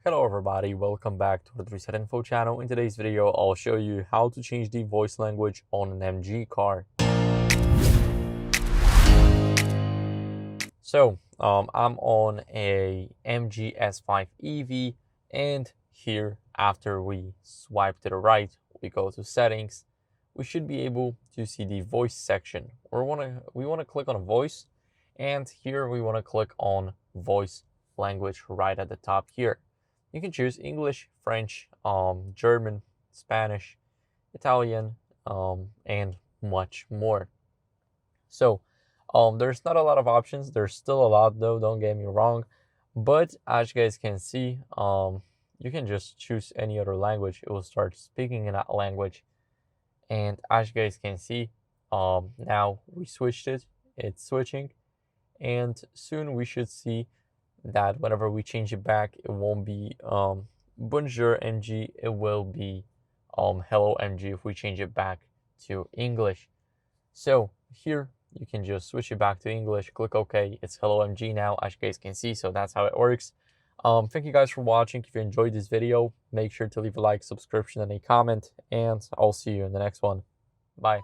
Hello everybody, welcome back to the Reset Info channel. In today's video, I'll show you how to change the voice language on an MG car. So, I'm on a MG S5 EV, and here, after we swipe to the right, we go to settings, we should be able to see the voice section. We want to click on voice, and here we want to click on voice language right at the top here. You can choose English, French, German, Spanish, Italian, and much more. So there's not a lot of options. There's still a lot though, don't get me wrong. But as you guys can see, you can just choose any other language. It will start speaking in that language. And as you guys can see, now we switched it. It's switching. And soon we should see that whenever we change it back, it won't be Bonjour MG, it will be Hello MG if we change it back to English. So here you can just switch it back to English, click OK, it's Hello MG now, as you guys can see. So that's how it works. Thank you guys for watching. If you enjoyed this video, make sure to leave a like, subscription, and a comment, and I'll see you in the next one. Bye.